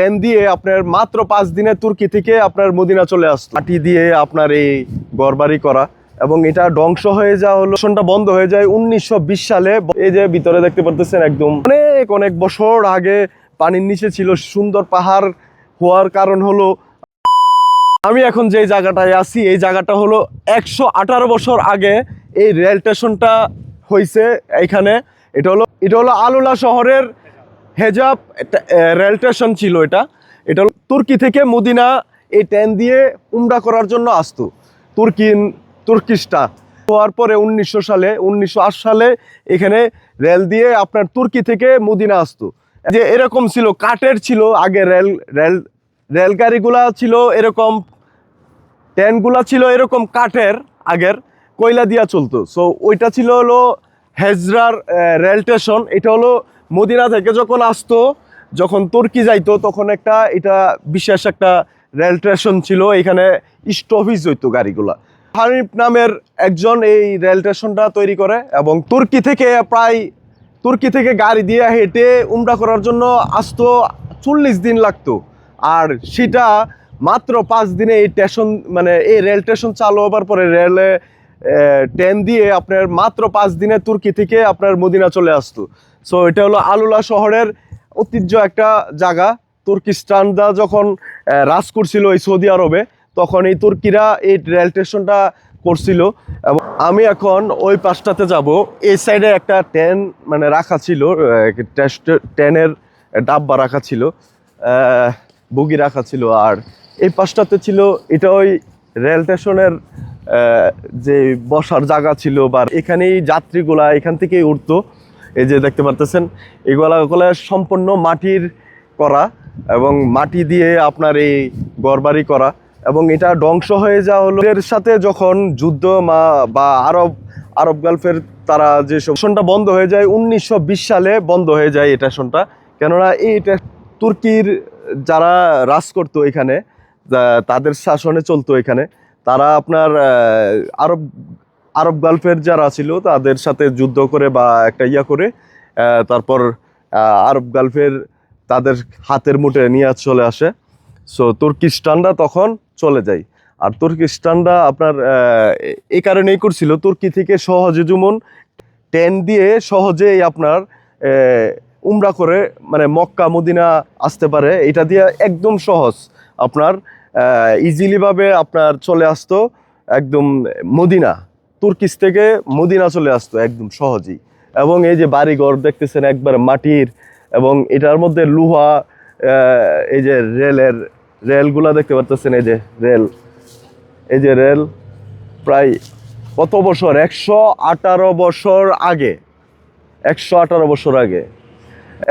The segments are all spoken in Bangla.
ট্রেন দিয়ে আপনার মাত্র 5 দিনে তুর্কি থেকে আপনার মদিনা চলে আসতো। মাটি দিয়ে আপনার এই ঘরবাড়ি করা এবং এটা ধ্বংস হয়ে যাওয়া হলো, শোনটা বন্ধ হয়ে যায় 1920 সালে। এই যে ভিতরে দেখতে পারতেছেন একদম অনেক অনেক বছর আগে পানির নিচে ছিল। সুন্দর পাহাড় হওয়ার কারণ হলো, আমি এখন যে জায়গাটায় আছি এই জায়গাটা হলো 118 বছর আগে এই রেল স্টেশনটা হয়েছে এখানে। এটা হলো আলুলা শহরের হেজাব রেল স্টেশন ছিল। এটা হলো তুর্কি থেকে মদিনা এই ট্রেন দিয়ে উমরা করার জন্য আসতো তুর্কিশটা হওয়ার পরে 1908 সালে এখানে রেল দিয়ে আপনার তুর্কি থেকে মদিনা আসতো। যে এরকম ছিল, কাঠের ছিল আগে রেলগাড়িগুলা ছিল এরকম, ট্রেনগুলা ছিল এরকম কাঠের, আগের কয়লা দিয়া চলতো। সো ওইটা ছিল হলো হেজরার রেল স্টেশন। এটা হলো মদিনা থেকে যখন আসতো, যখন তুর্কি যাইতো তখন এটা বিশেষ একটা রেল স্টেশন ছিল। এখানে স্টপেজ হইতো গাড়িগুলা। হানিফ নামের একজন এই রেল স্টেশনটা তৈরি করে এবং তুর্কি থেকে গাড়ি দিয়ে হেঁটে উমরা করার জন্য আসতো 40 দিন লাগতো। আর সেটা মাত্র 5 দিনে এই স্টেশন, মানে এই রেল স্টেশন চালু হবার পরে ট্রেন দিয়ে আপনার মাত্র 5 দিনে তুর্কি থেকে আপনার মদিনা চলে আসতো। সো এটা হলো আলুলা শহরের ঐতিহ্য একটা জায়গা। তুর্কিস্তানরা যখন রাজ করছিল এই সৌদি আরবে, তখন এই তুর্কিরা এই রেল স্টেশনটা করছিল। এবং আমি এখন ওই পাশটাতে যাব। এই সাইডে একটা ট্রেন মানে রাখা ছিল, ট্রেনের ডাব্বা রাখা ছিল, বগি রাখা ছিল। আর এই পাশটাতে ছিল এটা ওই রেল স্টেশনের যে বসার জায়গা ছিল, বা এখানেই যাত্রীগুলা এখান থেকেই উঠতো। এই যে দেখতে পারতেছেন এগুলা সম্পূর্ণ মাটির করা এবং মাটি দিয়ে আপনার এই ঘরবাড়ি করা। এবং এটা ধ্বংস হয়ে যাওয়া হলো এর সাথে যখন যুদ্ধ বা আরব গালফের তারা যে স্টেশনটা বন্ধ হয়ে যায় 1920 সালে বন্ধ হয়ে যায় এই স্টেশনটা। কেননা এই তুর্কির যারা রাজ করতো এখানে, তাদের শাসনে চলতো এখানে, তারা আপনার আরব গালফের যারা ছিল তাদের সাথে যুদ্ধ করে বা একটা করে তারপর আরব গালফের তাদের হাতের মুঠে নিয়ে চলে আসে। সো তুর্কিস্তানরা তখন চলে যায়। আর তুর্কিস্তানরা আপনার এই কারণেই করছিল, তুর্কি থেকে সহজে যেমন ট্রেন দিয়ে সহজেই আপনার উমরা করে মানে মক্কা মদিনা আসতে পারে, এটা দিয়ে একদম সহজ আপনার ইজিলিভাবে আপনার চলে আসতো একদম মদিনা। তুর্কিস থেকে মদিনা চলে আসতো একদম সহজেই। এবং এই যে বাড়িঘর দেখতেছেন একবার মাটির, এবং এটার মধ্যে লোহা, এই যে রেলগুলা দেখতে পারতেছেন, এই যে রেল প্রায় কত বছর, 118 বছর আগে, 118 বছর আগে।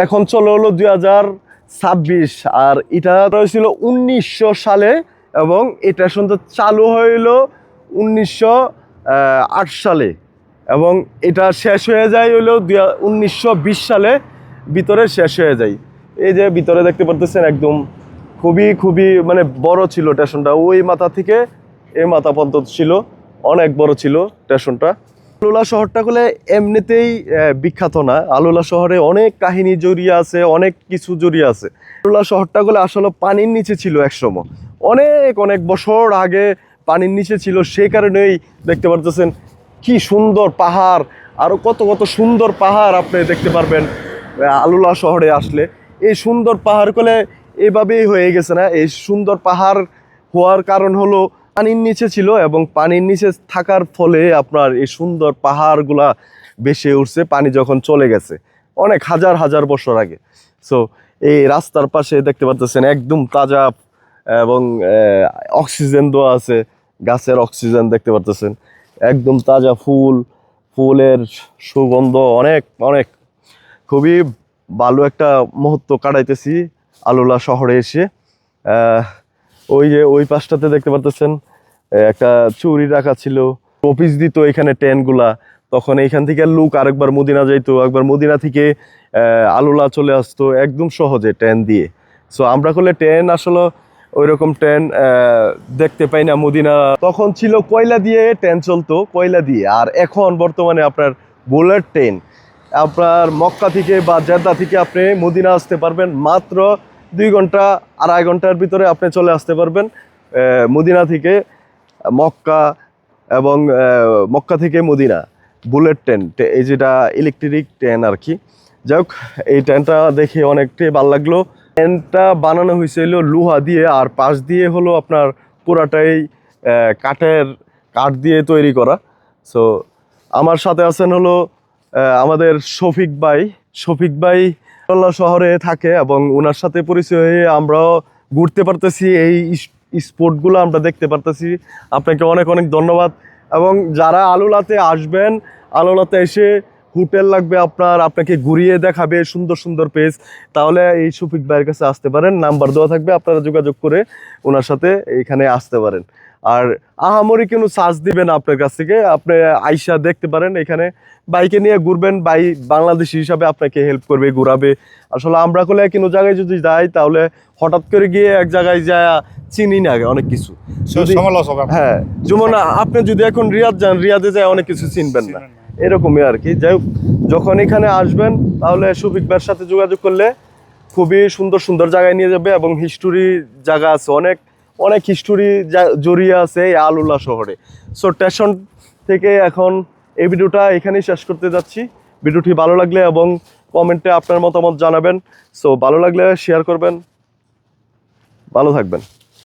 এখন চলে হলো 2026। আর এটা হয়েছিল 1900 সালে এবং এটা শুনতে চালু হইলো 1908 সালে এবং এটা শেষ হয়ে যায় হইলো 1920 সালে ভিতরে শেষ হয়ে যায়। এই যে ভিতরে দেখতে পারতেছেন একদম খুবই মানে বড় ছিল স্টেশনটা, ওই মাথা থেকে এই মাথা পর্যন্ত ছিল, অনেক বড় ছিল স্টেশনটা। আলুলা শহরটা গুলো এমনিতেই বিখ্যাত না, আলুলা শহরে অনেক কাহিনী জড়িয়ে আছে, অনেক কিছু জড়িয়ে আছে। আলুলা শহরটা গুলো আসলে পানির নিচে ছিল একসময়, অনেক বছর আগে পানির নিচে ছিল। সেই কারণেই দেখতে পারতেছেন কি সুন্দর পাহাড়, আরো কত সুন্দর পাহাড় আপনি দেখতে পারবেন আলুলা শহরে আসলে। এই সুন্দর পাহাড় গুলো এভাবেই হয়ে গেছে না, এই সুন্দর পাহাড় হওয়ার কারণ হলো পানির নিচে ছিল এবং পানির নিচে থাকার ফলে আপনার এই সুন্দর পাহাড়গুলা ভেসে উঠছে পানি যখন চলে গেছে অনেক হাজার বছর আগে। সো এই রাস্তার পাশে দেখতে পাচ্ছেন একদম তাজা এবং অক্সিজেন দেওয়া আছে, গাছের অক্সিজেন দেখতে পাচ্ছেন, একদম তাজা ফুলের সুগন্ধ, অনেক খুবই ভালো একটা মুহূর্ত কাটাইতেছি আলুলা শহরে এসে। ওই যে ওই পাশটাতে দেখতে পাচ্ছেন একটা চুরি রাখা ছিল, অফিস দিত এখানে ট্রেনগুলা। তখন এইখান থেকে লোক আরেকবার মদিনা যাইতো, একবার মদিনা থেকে আলুলা চলে আসতো একদম সহজে ট্রেন দিয়ে। সো আমরা করলে ট্রেন আসলে ওইরকম ট্রেন দেখতে পাই না মদিনা। তখন ছিল কয়লা দিয়ে ট্রেন চলতো, কয়লা দিয়ে। আর এখন বর্তমানে আপনার বুলেট ট্রেন, আপনার মক্কা থেকে বা জেদ্দা থেকে আপনি মদিনা আসতে পারবেন মাত্র 2 ঘন্টা 2.5 ঘন্টার ভিতরে আপনি চলে আসতে পারবেন মদিনা থেকে মক্কা, এবং মক্কা থেকে মদিনা বুলেট ট্রেন, এই যেটা ইলেকট্রিক ট্রেন আর কি। যাই হোক, এই ট্রেনটা দেখে অনেকটাই ভালো লাগলো। ট্রেনটা বানানো হয়েছিল লোহা দিয়ে, আর পাশ দিয়ে হলো আপনার পুরাটাই কাঠ দিয়ে তৈরি করা। সো আমার সাথে আছেন হলো আমাদের শফিক ভাই খুলনা শহরে থাকে, এবং ওনার সাথে পরিচয় হয়ে আমরাও ঘুরতে পারতেছি, এই স্পটগুলো আমরা দেখতে পারতেছি। আপনাকে অনেক অনেক ধন্যবাদ। এবং যারা আলোলাতে আসবেন, আলোলাতে এসে হোটেল লাগবে আপনাকে ঘুরিয়ে দেখাবে সুন্দর সুন্দর প্লেস, তাহলে এই শফিক ভাইয়ের কাছে আসতে পারেন। নাম্বার দেওয়া থাকবে, আপনারা যোগাযোগ করে ওনার সাথে এখানে আসতে পারেন। আর আহামরি কোনো চার্জ দিবেন আপনার কাছ থেকে, আপনি আইসা দেখতে পারেন এখানে, বাইকে নিয়ে ঘুরবেন, বাংলাদেশি হিসাবে আপনাকে হেল্প করবে, ঘুরাবে। আসলে আমরা কোলে কোনো জায়গায় যদি যাই, তাহলে হঠাৎ করে গিয়ে এক জায়গায় যায় চিনি না অনেক কিছু। হ্যাঁ, যেমন আপনি যদি এখন রিয়াদ যান, রিয়াদে যায় অনেক কিছু চিনবেন না, এরকমই আর কি। যাই হোক, যখন এখানে আসবেন তাহলে শফিক ভাইয়ের সাথে যোগাযোগ করলে খুবই সুন্দর সুন্দর জায়গায় নিয়ে যাবে, এবং হিস্টোরি জায়গা আছে, অনেক অনেক হিস্টোরি জড়িয়ে আছে এই আল-উলা শহরে। সো স্টেশন থেকে এখন এই ভিডিওটা এখানেই শেষ করতে যাচ্ছি। ভিডিওটি ভালো লাগলে এবং কমেন্টে আপনার মতামত জানাবেন। সো ভালো লাগলে শেয়ার করবেন, ভালো থাকবেন।